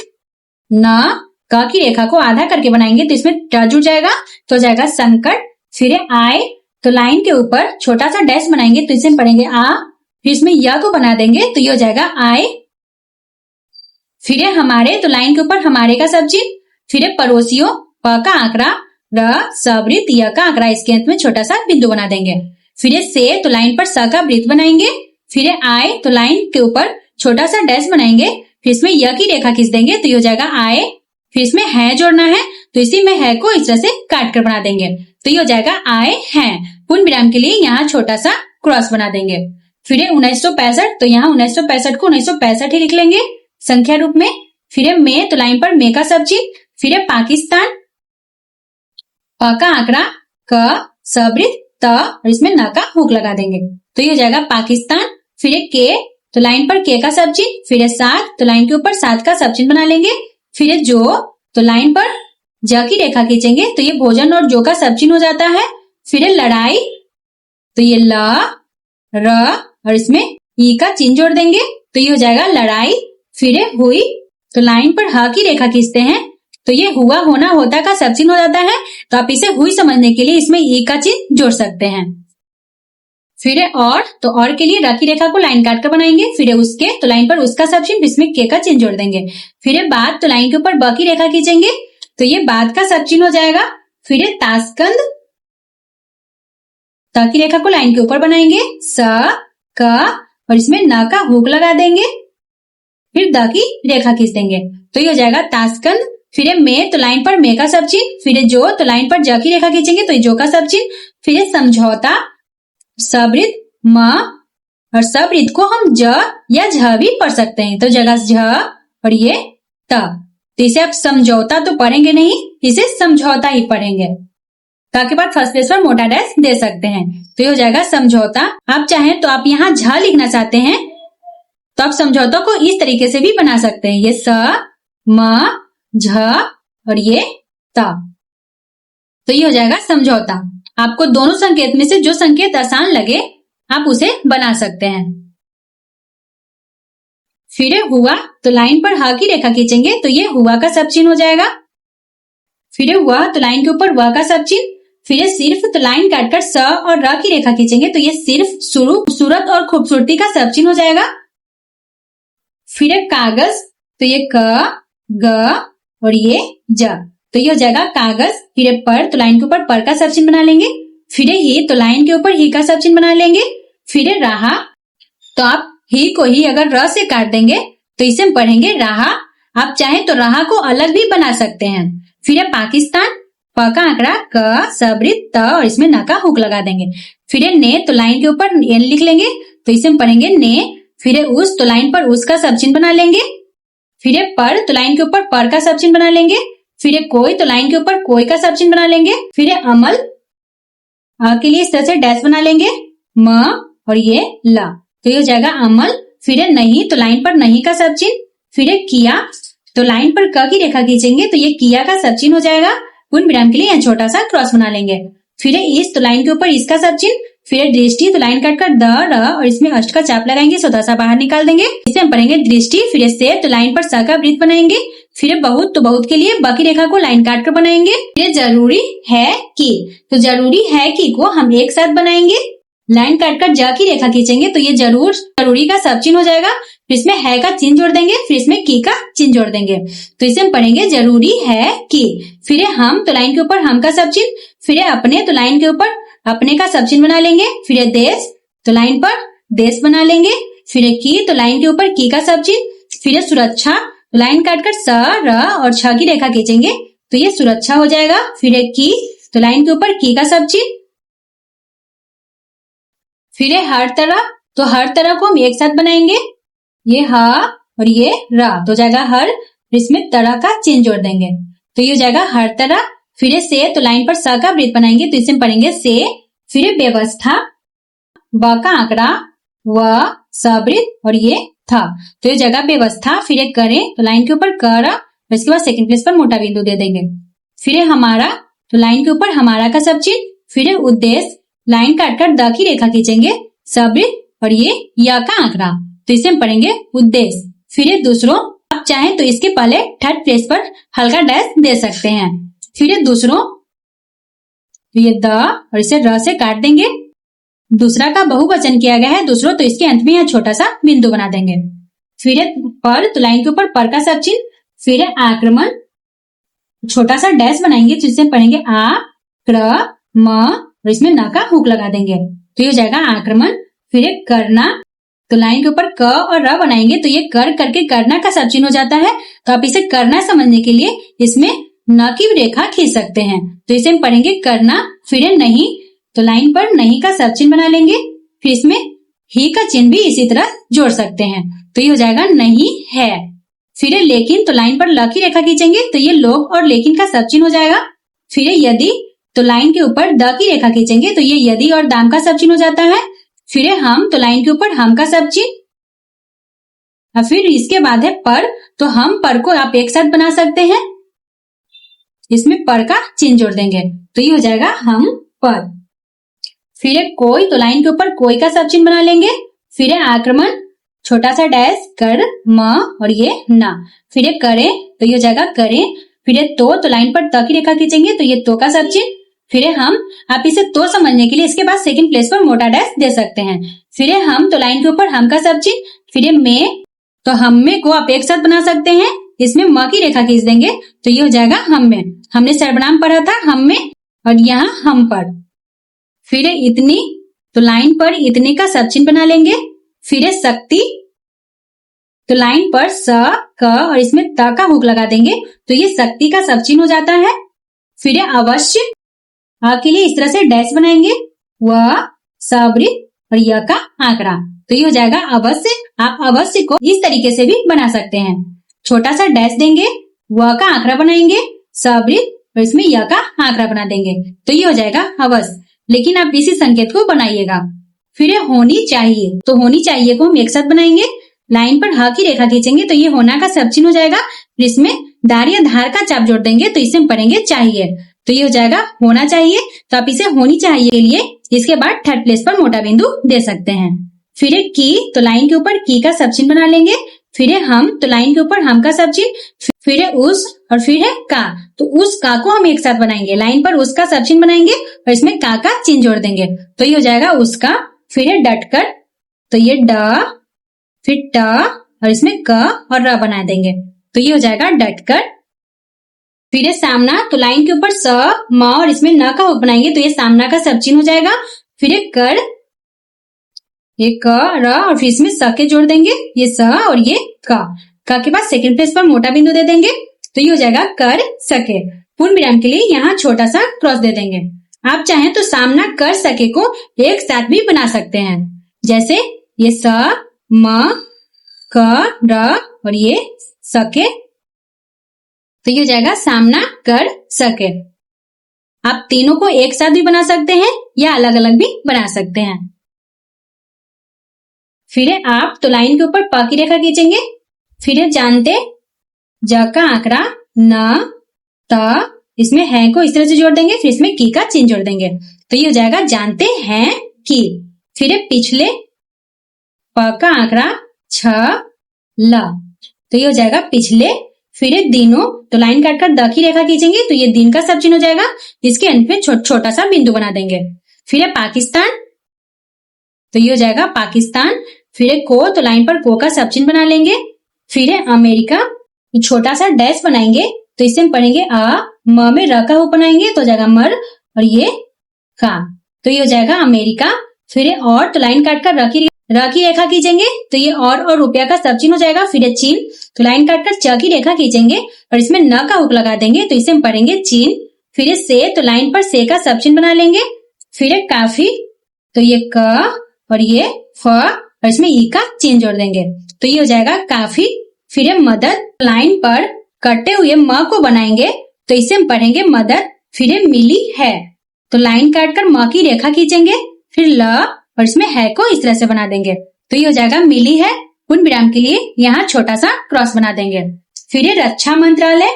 न क की रेखा को आधा करके बनाएंगे तो इसमें ट जुड़ जाएगा तो हो जाएगा संकट। फिर है आय, तो लाइन के ऊपर छोटा सा डैश बनाएंगे तो इसे हम पढ़ेंगे आ, फिर इसमें य को बना देंगे तो ये हो जाएगा आय। फिर है हमारे, तो लाइन के ऊपर हमारे का सब चिन्ह। फिर है पड़ोसियों, प का आंकड़ा, र सबृत, य का आंकड़ा, इसके अंत में छोटा सा बिंदु बना देंगे। फिर है से, तो लाइन पर स का वृत्त बनाएंगे। फिर है आय, तो लाइन के ऊपर छोटा सा डैश बनाएंगे, फिर इसमें य की रेखा खींच देंगे तो ये हो जाएगा आय। फिर इसमें है जोड़ना है तो इसी में है को इस तरह से काट कर बना देंगे तो ये हो जाएगा आए हैं। पूर्ण विराम के लिए यहाँ छोटा सा क्रॉस बना देंगे। फिर है 1965, तो यहाँ 1965 को 1965 ही लिख लेंगे संख्या रूप में। फिर है मे, तो लाइन पर मे का सब चिन्ह। फिर है पाकिस्तान, प का आंकड़ा, क सबृत, त और इसमें न का हुक लगा देंगे तो ये हो जाएगा पाकिस्तान। फिर है के, तो लाइन पर के का सब चिन्ह। फिर है सात, तो लाइन के ऊपर सात का सब चिन्ह बना लेंगे। फिर है जो, तो लाइन पर ज की रेखा खींचेंगे तो ये भोजन और जो का सब चिन्ह हो जाता है। फिर है लड़ाई, तो ये ल, र और इसमें ई का चिन्ह जोड़ देंगे तो ये हो जाएगा लड़ाई। फिर है हुई, तो लाइन पर ह की रेखा खींचते हैं तो ये हुआ, होना, होता का सब चिन्ह हो जाता है तो आप इसे हुई समझने के लिए इसमें ई का चिन्ह जोड़ सकते हैं। फिर है और, तो और के लिए र की रेखा को लाइन काट कर बनाएंगे। फिर है उसके, तो लाइन पर उसका सब चिन्ह, इसमें के का चिन्ह जोड़ देंगे। फिर है बाद, तो लाइन के ऊपर ब की रेखा खींचेंगे तो ये बाद का सब चिन्ह हो जाएगा। फिर है ताशकंद, त की रेखा को लाइन के ऊपर बनाएंगे, स, क और इसमें न का हुक लगा देंगे, फिर द की रेखा खींच देंगे तो ये हो जाएगा ताशकंद। फिर है मे, तो लाइन पर मे का सब चिन्ह। फिर है जो, तो लाइन पर ज की रेखा खींचेंगे तो ये जो का सब चिन्ह। फिर है समझौता, सबृत, म और सबृत को हम ज या झ भी पढ़ सकते हैं तो जगह झ और ये त। तो इसे आप समझौता तो पढ़ेंगे नहीं, इसे समझौता ही पढ़ेंगे। ताकि बाद फर्स्ट प्लेस पर मोटा डैश दे सकते हैं तो ये हो जाएगा समझौता। आप चाहें तो आप यहाँ झ लिखना चाहते हैं तो आप समझौता को इस तरीके से भी बना सकते हैं, ये स, म, झ और ये त, तो ये हो जाएगा समझौता। आपको दोनों संकेत में से जो संकेत आसान लगे आप उसे बना सकते हैं। फिर हुआ तो लाइन पर ह की रेखा खींचेंगे तो ये हुआ का सब चिन्ह हो जाएगा। फिर हुआ तो लाइन के ऊपर व का सब चिन्ह। फिर सिर्फ तो लाइन काटकर स और र की रेखा खींचेंगे तो ये सिर्फ खूबसूरत और खूबसूरती का सब चिन्ह हो जाएगा। फिर कागज तो ये क ग और ये ज तो ये हो जाएगा कागज। फिर पर तो लाइन के ऊपर पर का सब चिन्ह बना लेंगे। फिर ही तो लाइन के ऊपर ही का सब चिन्ह बना लेंगे। फिर रहा तो आप ही को ही अगर र से काट देंगे तो इसे हम पढ़ेंगे रहा। आप चाहे तो रहा को अलग भी बना सकते हैं। फिर पाकिस्तान, प का आंकड़ा क सबृत त और इसमें न का हुक लगा देंगे। फिर ने तो लाइन के ऊपर एन लिख लेंगे तो इसे हम पढ़ेंगे ने। फिर उस तो लाइन पर उस का सब चिन्ह बना लेंगे। फिर पर तो लाइन के ऊपर पर का सब चिन्ह बना लेंगे। फिर कोई तो लाइन के ऊपर कोई का सब चिन्ह बना लेंगे। फिर अमल के लिए इस तरह से डैश बना लेंगे म और ये ला तो ये हो जाएगा अमल। फिर नहीं तो लाइन पर नहीं का सब चिन्ह। फिर किया तो लाइन पर क की रेखा खींचेंगे तो ये किया का सब चिन्ह हो जाएगा। पूर्ण विराम के लिए यहाँ छोटा सा क्रॉस बना लेंगे। फिर इस तो लाइन के ऊपर इसका सब चिन्ह। फिर दृष्टि तो लाइन काटकर द र और इसमें अष्ट का चाप लगाएंगे, सौधा सा बाहर निकाल देंगे। इसे हम पढ़ेंगे दृष्टि। फिर से तो लाइन पर स का वृत्त बनाएंगे। फिर बहुत तो बहुत के लिए ब की रेखा को लाइन काट कर बनाएंगे। फिर जरूरी है कि तो जरूरी है कि को हम एक साथ बनाएंगे। लाइन काटकर ज की रेखा खींचेंगे तो ये जरूरी का सब चिन्ह हो जाएगा। फिर इसमें है का चिन्ह जोड़ देंगे। फिर इसमें की का चिन्ह जोड़ देंगे तो इसे हम पढ़ेंगे जरूरी है कि। फिर हम तो लाइन के ऊपर हम का सब चिन्ह। फिर अपने तो लाइन के ऊपर अपने का सब चिन्ह बना लेंगे। फिर देश तो लाइन पर देश बना लेंगे। फिर की तो लाइन के ऊपर की का सब चिन्ह। फिर सुरक्षा तो लाइन काटकर स र और छ की रेखा खींचेंगे तो ये सुरक्षा हो जाएगा। फिर की तो लाइन के ऊपर की का सब चिन्ह। फिर हर तरह तो हर तरह को हम एक साथ बनाएंगे। ये ह और ये रा तो जाएगा हर। इसमें तरह का चिन्ह जोड़ देंगे तो ये हो जाएगा हर तरह। फिर से तो लाइन पर स का वृत्त बनाएंगे तो इसे हम पढ़ेंगे से। फिर व्यवस्था, ब का आंकड़ा व सवृत्त और ये था तो ये जगह व्यवस्था। फिर करें तो लाइन के ऊपर कर और इसके बाद सेकंड प्लेस पर मोटा बिंदु दे देंगे। फिर हमारा तो लाइन के ऊपर हमारा का सब चिन्ह। फिर उद्देश्य लाइन काटकर द की रेखा खींचेंगे सवृत्त और ये या का आंकड़ा तो इसे हम पढ़ेंगे उद्देश्य। फिर दूसरों आप चाहें तो इसके पहले थर्ड प्लेस पर हल्का डैश दे सकते हैं। फिर दूसरों तो ये द और इसे र से काट देंगे। दूसरा का बहुवचन किया गया है दूसरों तो इसके अंत में यहाँ छोटा सा बिंदु बना देंगे। फिर पर तो लाइन के ऊपर पर का सब चिन्ह। फिर आक्रमण छोटा सा डैश बनाएंगे जिससे पढ़ेंगे आ क्र म और इसमें न का हुक लगा देंगे तो ये हो जाएगा आक्रमण। फिर करना तो लाइन के ऊपर क और र बनाएंगे तो ये कर करके करना का सब चिन्ह हो जाता है। तो आप इसे करना समझने के लिए इसमें न की रेखा खींच सकते हैं तो इसे हम पढ़ेंगे करना। फिर नहीं तो लाइन पर नहीं का सब चिन्ह बना लेंगे। फिर इसमें ही का चिन्ह भी इसी तरह जोड़ सकते हैं तो ये हो जाएगा नहीं है। फिर लेकिन तो लाइन पर ल की रेखा खींचेंगे तो ये लोग और लेकिन का सब चिन्ह हो जाएगा। फिर यदि तो लाइन के ऊपर द की रेखा खींचेंगे तो ये यदि और दाम का सब चिन्ह हो जाता है। फिर हम तो लाइन के ऊपर हम का सब चिन्ह। फिर इसके बाद है पर तो हम पर को आप एक साथ बना सकते हैं। इसमें पर का चिन्ह जोड़ देंगे तो ये हो जाएगा हम पर। फिर कोई तो लाइन के ऊपर कोई का सब चिन्ह बना लेंगे। फिर आक्रमण छोटा सा डैश कर म और ये ना। फिर करें तो ये हो जाएगा करें। फिर तो लाइन पर त की रेखा खींचेंगे तो ये तो का सब चिन्ह। फिर हम आप इसे तो समझने के लिए इसके बाद सेकंड प्लेस पर मोटा डैश दे सकते हैं। फिर हम तो लाइन के ऊपर हम का सब चिन्ह। फिर में तो हम में को आप एक साथ बना सकते हैं। इसमें म की रेखा खींच देंगे तो ये हो जाएगा हम में। हमने सर्वनाम पढ़ा था हम में और यहाँ हम पर। फिर इतनी तो लाइन पर इतने का सब चिन्ह बना लेंगे। फिर शक्ति तो लाइन पर स क और इसमें त का हुक लगा देंगे तो ये शक्ति का सब चिन्ह हो जाता है। फिर अवश्य के लिए इस तरह से डैश बनाएंगे व सवृत्त और य का आंकड़ा तो ये हो जाएगा अवश्य। आप अवश्य को इस तरीके से भी बना सकते हैं। छोटा सा डैश देंगे व का आंकड़ा बनाएंगे सवृत्त और इसमें य का आंकड़ा बना देंगे तो ये हो जाएगा अवश्य। लेकिन आप इसी संकेत को बनाइएगा। फिर होनी चाहिए तो होनी चाहिए को हम एक साथ बनाएंगे। लाइन पर ह की रेखा खींचेंगे तो ये होना का सब चिन्ह हो जाएगा। फिर इसमें दार या धार का चाप जोड़ देंगे तो इसे हम पढ़ेंगे चाहिए। तो ये हो जाएगा होना चाहिए, तो आप इसे होनी चाहिए के लिए इसके बाद थर्ड प्लेस पर मोटा बिंदु दे सकते हैं। फिर है की, तो लाइन के ऊपर की का सब चिन्ह बना लेंगे। फिर है हम, तो लाइन के ऊपर हम का सब चिन्ह। फिर है उस और फिर है का, तो उस का को हम एक साथ बनाएंगे। लाइन पर उसका सब चिन्ह बनाएंगे और इसमें का चिन्ह जोड़ देंगे, तो ये हो जाएगा उसका। फिर है डटकर, तो ये ड, फिर ट और इसमें क और र बना देंगे, तो ये हो जाएगा डटकर। फिर है सामना, तो लाइन के ऊपर स, म और इसमें न का बनाएंगे, तो ये सामना का सब चिन्ह हो जाएगा। फिर है कर, ये क र और फिर इसमें स के जोड़ देंगे, ये स और ये क के बाद सेकंड प्लेस पर मोटा बिंदु दे देंगे, तो ये हो जाएगा कर सके। पूर्ण विराम के लिए यहाँ छोटा सा क्रॉस दे देंगे। आप चाहें तो सामना कर सके को एक साथ भी बना सकते हैं, जैसे ये स, म, क, र और ये सके, तो ये हो जाएगा सामना कर सके। आप तीनों को एक साथ भी बना सकते हैं या अलग अलग भी बना सकते हैं। फिर है आप, तो लाइन के ऊपर प की रेखा खींचेंगे। फिर है जानते, ज का आंकड़ा, न, त, इसमें है को इस तरह से जोड़ देंगे, फिर इसमें की का चिन्ह जोड़ देंगे, तो ये हो जाएगा जानते हैं की। फिर है पिछले, प का आंकड़ा, छ, ल, तो ये हो जाएगा पिछले। फिर है दिनों, तो लाइन काटकर द की रेखा खींचेंगे, तो ये दिन का सब चिन्ह हो जाएगा, इसके अंत में छोटा सा बिंदु बना देंगे। फिर है पाकिस्तान, तो ये हो जाएगा पाकिस्तान। फिर है को, तो लाइन पर को का सब चिन्ह बना लेंगे। फिर है अमेरिका, छोटा सा डैश बनाएंगे, तो इससे हम पढ़ेंगे अ, म में र का हो बनाएंगे, तो हो जाएगा मर और ये का, तो ये हो जाएगा अमेरिका। फिर है और, तो लाइन काटकर र की रेखा खींचेंगे, तो ये और रुपया का सब चिन्ह हो जाएगा। फिर है चीन, तो लाइन काटकर च की रेखा खींचेंगे और इसमें न का हुक लगा देंगे, तो इसे हम पढ़ेंगे चीन। फिर है से, तो लाइन पर से का सब चिन्ह बना लेंगे। फिर है काफी, तो ये क और ये फ और इसमें ई का चिन्ह जोड़ देंगे, तो ये हो जाएगा काफी। फिर है मदद, लाइन पर कटे हुए म को बनाएंगे, तो इसे हम पढ़ेंगे मदद। फिर है मिली है, तो लाइन काटकर म की रेखा खींचेंगे, फिर ल और इसमें है को इस तरह से बना देंगे, तो ये हो जाएगा मिली है। पूर्ण विराम के लिए यहाँ छोटा सा क्रॉस बना देंगे। फिर है रक्षा मंत्रालय,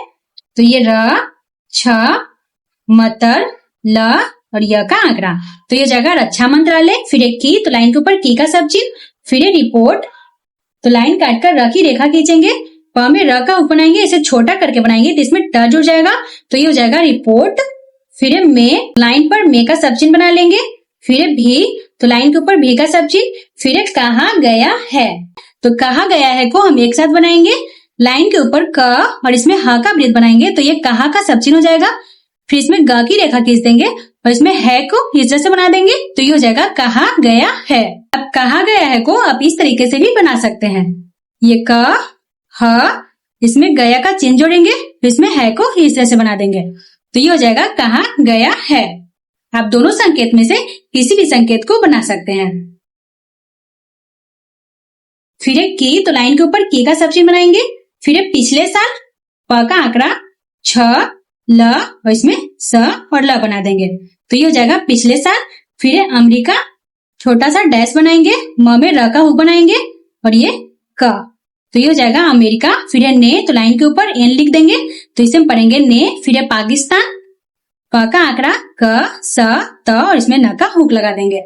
तो ये र, छ, मतर, ल और य का आंकड़ा, तो ये हो जाएगा रक्षा मंत्रालय। फिर है की, तो लाइन के ऊपर की का सब चिन्ह। फिर है रिपोर्ट, तो लाइन काटकर र की रेखा खींचेंगे, प में र का बनाएंगे, इसे छोटा करके बनाएंगे, तो इसमें ट जुड़ जाएगा, तो ये हो जाएगा रिपोर्ट। फिर है में, लाइन पर में का सब चिन्ह बना लेंगे। फिर है भी, तो लाइन के ऊपर भी का सब चिन्ह। फिर है कहा गया है, तो कहा गया है को हम एक साथ बनाएंगे, लाइन के ऊपर क और इसमें ह का वृत्त बनाएंगे, तो ये कहा का सब चिन्ह हो जाएगा। फिर इसमें ग की रेखा खींच देंगे और इसमें है को इस तरह से बना देंगे, तो ये हो जाएगा कहा गया है। अब कहा गया है को आप इस तरीके से भी बना सकते हैं, ये क, ह, इसमें गया का चिन्ह जोड़ेंगे, फिर इसमें है को इस तरह से बना देंगे, तो ये हो जाएगा कहा गया है। आप दोनों संकेत में से किसी भी संकेत को बना सकते हैं। फिर है की, तो लाइन के ऊपर की का सब चिन्ह बनाएंगे। फिर है पिछले साल, प का आंकड़ा, छ, ल और इसमें स और ल बना देंगे, तो ये हो जाएगा पिछले साल। फिर है अमेरिका, छोटा सा डैश बनाएंगे, म में र का हुक बनाएंगे और ये क, तो ये हो जाएगा अमेरिका। फिर है ने, तो लाइन के ऊपर एन लिख देंगे, तो इसे हम पढ़ेंगे ने। फिर है पाकिस्तान, प का आंकड़ा, क, स, त और इसमें न का हुक लगा देंगे,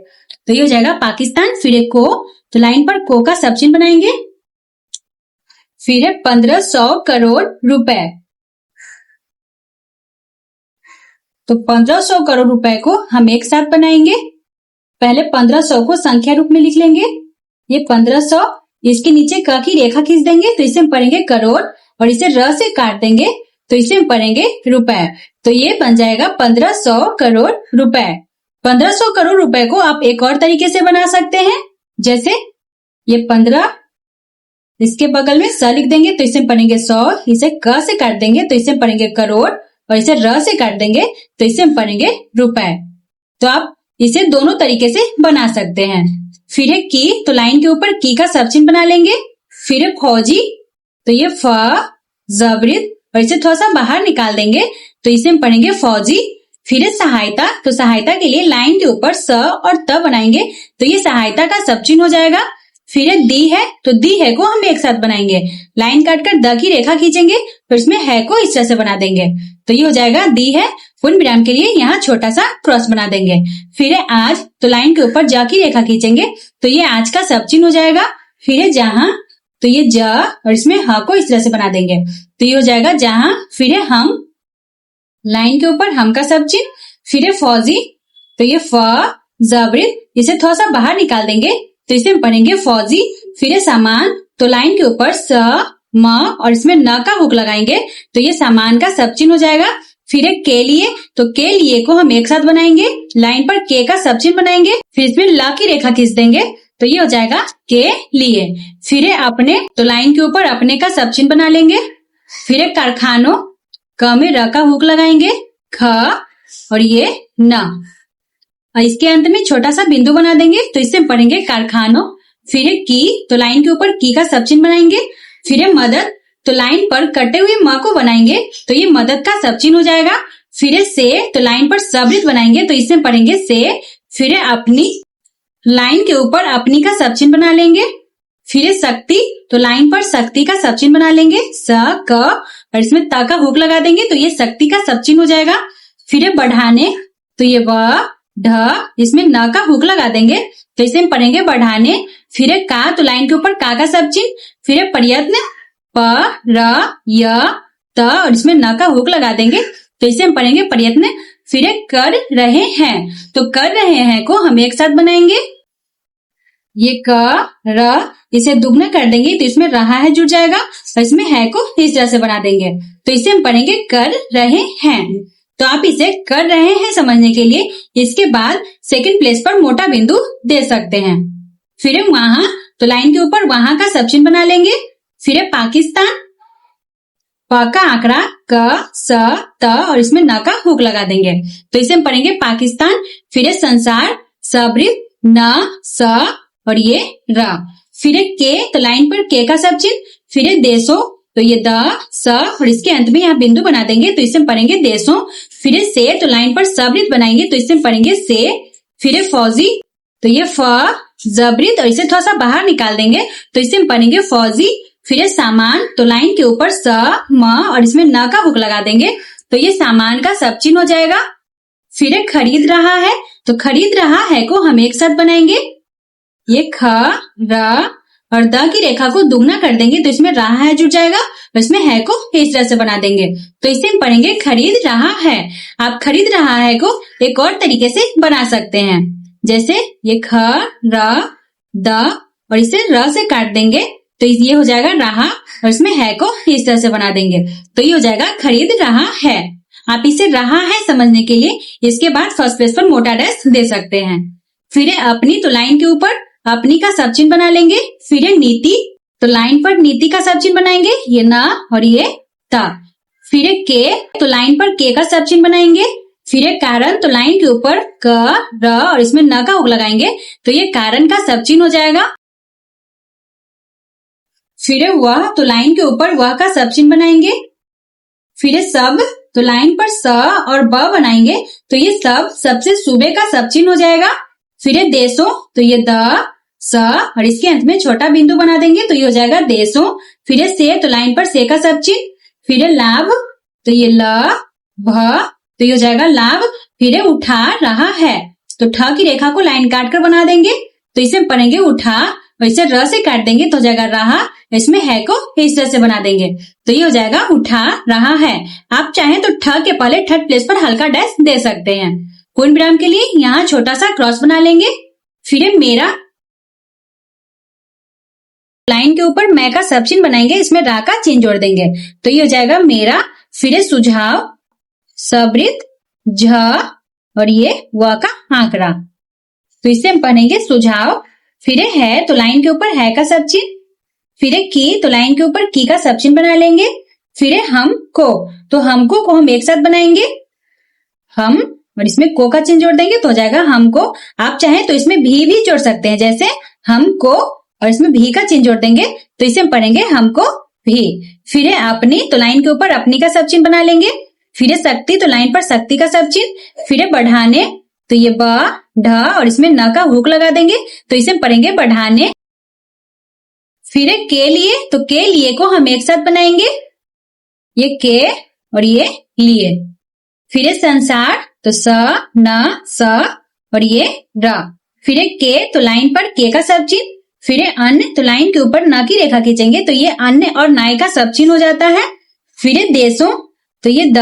तो ये हो जाएगा पाकिस्तान। फिर है को, तो लाइन पर को का सब चिन्ह बनाएंगे। फिर है 1500 करोड़ रुपए, तो 1500 करोड़ रुपए को हम एक साथ बनाएंगे। पहले 1500 को संख्या रूप में लिख लेंगे, ये 1500, इसके नीचे क की रेखा खींच देंगे, तो इसे हम पढ़ेंगे करोड़ और इसे र से काट देंगे, तो इसे हम पढ़ेंगे रुपए, तो ये बन जाएगा 1500 करोड़ रुपए। 1500 करोड़ रुपए को आप एक और तरीके से बना सकते हैं, जैसे ये 15, इसके बगल में स लिख देंगे, तो इसे पढ़ेंगे 100, इसे क से काट देंगे, तो इसे पढ़ेंगे करोड़ और इसे र से काट देंगे, तो इसे हम पढ़ेंगे रुपए। तो आप इसे दोनों तरीके से बना सकते हैं। फिर है की, तो लाइन के ऊपर की का सब चिन्ह बना लेंगे। फिर है फौजी, तो ये फ, जबरित और इसे थोड़ा सा बाहर निकाल देंगे, तो इसे हम पढ़ेंगे फौजी। फिर है सहायता, तो सहायता के लिए लाइन के ऊपर स और त बनाएंगे, तो ये सहायता का सब चिन्ह हो जाएगा। फिर है दी है, तो दी है को हम एक साथ बनाएंगे, लाइन काटकर द की रेखा खींचेंगे, फिर इसमें है को इस तरह से बना देंगे, तो ये हो जाएगा दी है। पूर्ण विराम के लिए यहाँ छोटा सा क्रॉस बना देंगे। फिर है आज, तो लाइन के ऊपर ज की रेखा खींचेंगे तो ये आज का सब चिन्ह हो जाएगा। फिर है जहां, तो ये ज और इसमें ह को इस तरह से बना देंगे तो ये हो जाएगा जहां। फिर है हम, लाइन के ऊपर हम का सब चिन्ह। फिर है फौजी, तो ये फ जबरित, इसे थोड़ा सा बाहर निकाल देंगे तो इसे हम पढ़ेंगे फौजी। फिर है सामान, तो लाइन के ऊपर स म और इसमें न का हुक लगाएंगे तो ये सामान का सब चिन्ह हो जाएगा। फिर है के लिए, तो के लिए को हम एक साथ बनाएंगे, लाइन पर के का सब चिन्ह बनाएंगे, फिर इसमें ल की रेखा खींच देंगे तो ये हो जाएगा के लिए। फिर है अपने, तो लाइन के ऊपर अपने का सब चिन्ह बना लेंगे। फिर है कारखानों, क में र का हुक लगाएंगे, ख और ये न, और इसके अंत में छोटा सा बिंदु बना देंगे तो इससे पढ़ेंगे कारखानों। फिर है की, तो लाइन के ऊपर की का सब चिन्ह बनाएंगे। फिर है मदद, तो लाइन पर कटे हुए म को बनाएंगे तो ये मदद का सब चिन्ह हो जाएगा। फिर है से, तो लाइन पर सबृत बनाएंगे तो इसमें पढ़ेंगे से। फिर है अपनी, लाइन के ऊपर अपनी का सब चिन्ह बना लेंगे। फिर है शक्ति, तो लाइन पर शक्ति का सब चिन्ह बना लेंगे, स क और इसमें त का हुक लगा देंगे तो ये शक्ति का सब चिन्ह हो जाएगा। फिर है बढ़ाने, तो ये व ढ, इसमें न का हुक लगा देंगे तो इसे हम पढ़ेंगे बढ़ाने। फिर है का, तो लाइन के ऊपर का का सब चिन्ह। फिर है प्रयत्न, प र य त और इसमें न का हुक लगा देंगे तो इसे हम पढ़ेंगे प्रयत्न। फिर है कर रहे हैं, तो कर रहे हैं को हम एक साथ बनाएंगे, ये क र, इसे दुगना कर देंगे तो इसमें रहा है जुड़ जाएगा और इसमें है को इस तरह से बना देंगे तो इसे हम पढ़ेंगे कर रहे हैं। तो आप इसे कर रहे हैं समझने के लिए इसके बाद सेकंड प्लेस पर मोटा बिंदु दे सकते हैं। फिर है वहां, तो लाइन के ऊपर वहां का सब चिन्ह बना लेंगे। फिर है पाकिस्तान, प का आंकड़ा क स त और इसमें न का हुक लगा देंगे तो इसे हम पढ़ेंगे पाकिस्तान। फिर है संसार, सबृत न स और ये र। फिर है के, तो लाइन पर के का सब चिन्ह। फिर है देशों, तो ये द स और इसके अंत में यहाँ बिंदु बना देंगे तो इसे हम पढ़ेंगे देशों। फिर है से, तो लाइन पर सबृत बनाएंगे तो इसे हम पढ़ेंगे से। फिर है फौजी, तो ये फ जबरित और इसे थोड़ा सा बाहर निकाल देंगे तो इसे हम पढ़ेंगे फौजी। फिर है सामान, तो लाइन के ऊपर स म और इसमें न का हुक लगा देंगे तो ये सामान का सब चिन्ह हो जाएगा। फिर है खरीद रहा है, तो खरीद रहा है को हम एक साथ बनाएंगे, ये ख र और द की रेखा को दुगना कर देंगे तो इसमें रहा है जुड़ जाएगा और इसमें है को इस तरह से बना देंगे तो इसे हम पढ़ेंगे खरीद रहा है। आप खरीद रहा है को एक और तरीके से बना सकते हैं, जैसे ये ख र द और इसे र से काट देंगे तो ये हो जाएगा रहा और इसमें है को इस तरह से बना देंगे तो ये हो जाएगा खरीद रहा है। आप इसे रहा है समझने के लिए इसके बाद फर्स्ट पेज पर मोटा डैश दे सकते हैं। फिर है अपनी, तो लाइन के ऊपर अपनी का सब चिन्ह बना लेंगे। फिर है नीति, तो लाइन पर नीति का सब चिन्ह बनाएंगे, ये न और ये त। फिर है के, तो लाइन पर के का सब चिन्ह बनाएंगे। फिर है कारण, तो लाइन के ऊपर क र और इसमें न का हुक लगाएंगे तो ये कारण का सब चिन्ह हो जाएगा। फिर है वह, तो लाइन के ऊपर वह का सब चिन्ह बनाएंगे। फिर है सब, तो लाइन पर स और ब बनाएंगे तो ये सब सबसे सूबे का सब चिन्ह हो जाएगा। फिर है देशों, तो ये द स और इसके अंत में छोटा बिंदु बना देंगे तो ये हो जाएगा देशों। फिर है से, तो लाइन पर से का सब चिन्ह। फिर है लाभ, तो ये ल भ तो ये हो जाएगा लाभ। फिर है उठा रहा है, तो ठ की रेखा को लाइन काट कर बना देंगे तो इसे हम पढ़ेंगे उठा और इसे र से काट देंगे तो हो जाएगा रहा, इसमें है को इस तरह से बना देंगे तो ये हो जाएगा उठा रहा है। आप चाहें तो ठ के पहले थर्ड प्लेस पर हल्का डैश दे सकते हैं। पूर्ण विराम के लिए यहाँ छोटा सा क्रॉस बना लेंगे। फिर है मेरा, लाइन के ऊपर मैं का सब चिन्ह बनाएंगे, इसमें रा का चिन्ह जोड़ देंगे तो ये हो जाएगा मेरा। फिर है सुझाव, सबृत झ और ये व का आंकड़ा तो इससे हम पढ़ेंगे सुझाव। फिर है, तो लाइन के ऊपर है का सब चिन्ह। फिर है की, तो लाइन के ऊपर की का सब चिन्ह बना लेंगे। फिर है हमको, तो हमको को हम एक साथ बनाएंगे, हम और इसमें को का चिन्ह जोड़ देंगे तो हो जाएगा हमको। आप चाहें तो इसमें भी जोड़ सकते हैं, जैसे हमको और इसमें भी का चिन्ह जोड़ देंगे तो इसे हम पढ़ेंगे हमको भी। फिर है अपनी, तो लाइन के ऊपर अपनी का सब चिन्ह बना लेंगे। फिर है शक्ति, तो लाइन पर शक्ति का सब चिन्ह। फिर है बढ़ाने, तो ये ब ढ और इसमें न का हुक लगा देंगे तो इसे हम पढ़ेंगे बढ़ाने। फिर है के लिए, तो के लिए को हम एक साथ बनाएंगे, ये के और ये लिए। फिर है संसार, तो स न स और ये र। फिर है के, तो लाइन पर के का सब चिन्ह। फिर है अन्न, तो लाइन के ऊपर न की रेखा खींचेंगे तो ये अन्न और नाय का सब चिन्ह हो जाता है। फिर है देशों, तो ये द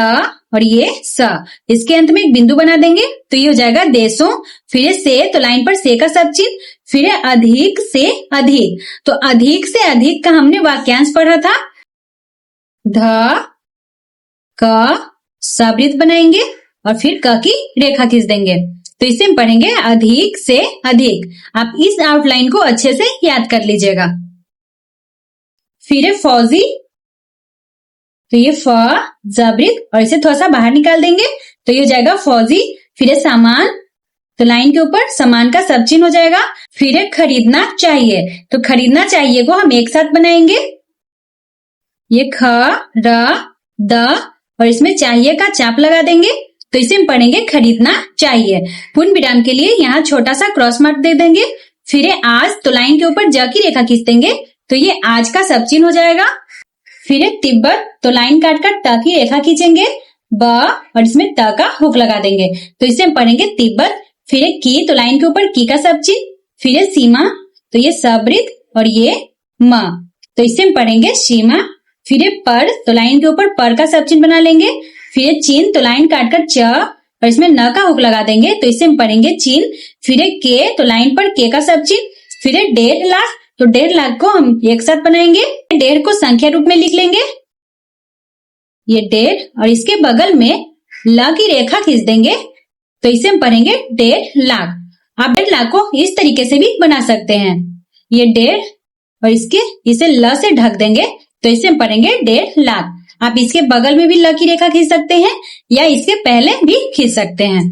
और ये स, इसके अंत में एक बिंदु बना देंगे तो ये हो जाएगा देशों। फिर है से, तो लाइन पर से का सब चिन्ह। फिर है अधिक से अधिक, तो अधिक से अधिक का हमने वाक्यांश पढ़ा था। ध क सवृत्त बनाएंगे और फिर क की रेखा खींच देंगे तो इसे हम पढ़ेंगे अधिक से अधिक। आप इस आउटलाइन को अच्छे से याद कर लीजिएगा। फिर है फौजी, तो ये फ जबरित और इसे थोड़ा सा बाहर निकाल देंगे तो ये हो जाएगा फौजी। फिर है सामान, तो लाइन के ऊपर सामान का सब चिन्ह हो जाएगा। फिर है खरीदना चाहिए, तो खरीदना चाहिए को हम एक साथ बनाएंगे। ये ख र द और इसमें चाहिए का चाप लगा देंगे तो इसे हम पढ़ेंगे खरीदना चाहिए। पूर्ण विराम के लिए यहाँ छोटा सा क्रॉस मार्क दे देंगे। फिर है आज, तो लाइन के ऊपर ज की रेखा खींच देंगे तो ये आज का सब चिन्ह हो जाएगा। फिर है तिब्बत, तो लाइन काटकर ट की रेखा खींचेंगे ब और इसमें त का हुक लगा देंगे तो इसे हम पढ़ेंगे तिब्बत। फिर है की, तो लाइन के ऊपर की का सब चिन्ह। फिर है सीमा, तो ये सवृत्त और ये म, तो इसे हम पढ़ेंगे सीमा। फिर है पर, तो लाइन के ऊपर पर का सब चिन्ह बना लेंगे। फिर है चिन्ह, तो लाइन काटकर च और इसमें न का हुक लगा देंगे तो इसे हम पढ़ेंगे चिन्ह। फिर है के, तो लाइन पर के का सब चिन्ह। फिर है 1.5 लाख, तो 1.5 लाख को हम एक साथ बनाएंगे। 1.5 को संख्या रूप में लिख लेंगे, ये 1.5 और इसके बगल में ल की रेखा खींच देंगे तो इसे हम पढ़ेंगे 1.5 लाख। आप 1.5 लाख को इस तरीके से भी बना सकते हैं, ये 1.5 और इसे ल से ढक देंगे तो इसे हम पढ़ेंगे 1.5 लाख। आप इसके बगल में भी ल की रेखा खींच सकते हैं या इसके पहले भी खींच सकते हैं।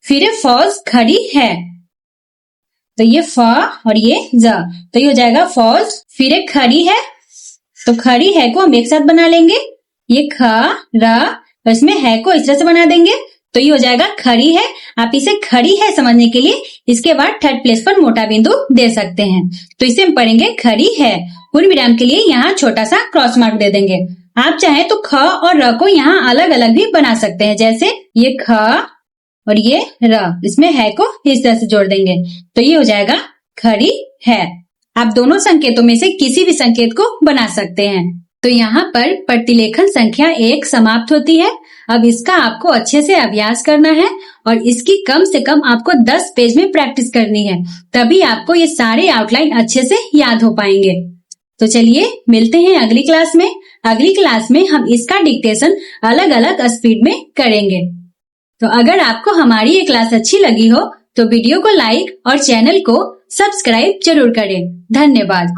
फिर है फौज खड़ी है, तो ये फ और ये ज, तो ये हो जाएगा फौज। फिर है खड़ी है, तो खड़ी है को हम एक साथ बना लेंगे, ये ख र और इसमें है को इस तरह से बना देंगे तो ये हो जाएगा खड़ी है। आप इसे खड़ी है समझने के लिए इसके बाद थर्ड प्लेस पर मोटा बिंदु दे सकते हैं तो इसे हम पढ़ेंगे खड़ी है। पूर्ण विराम के लिए यहाँ छोटा सा क्रॉस मार्क दे देंगे। आप चाहें तो ख और र को यहाँ अलग अलग भी बना सकते हैं, जैसे ये ख और ये र, इसमें है को इस तरह से जोड़ देंगे तो ये हो जाएगा खड़ी है। आप दोनों संकेतों में से किसी भी संकेत को बना सकते हैं। तो यहाँ पर प्रतिलेखन संख्या 1 समाप्त होती है। अब इसका आपको अच्छे से अभ्यास करना है और इसकी कम से कम आपको 10 पेज में प्रैक्टिस करनी है, तभी आपको ये सारे आउटलाइन अच्छे से याद हो पाएंगे। तो चलिए मिलते हैं अगली क्लास में। अगली क्लास में हम इसका डिक्टेशन अलग अलग स्पीड में करेंगे। तो अगर आपको हमारी ये क्लास अच्छी लगी हो तो वीडियो को लाइक और चैनल को सब्सक्राइब जरूर करें। धन्यवाद।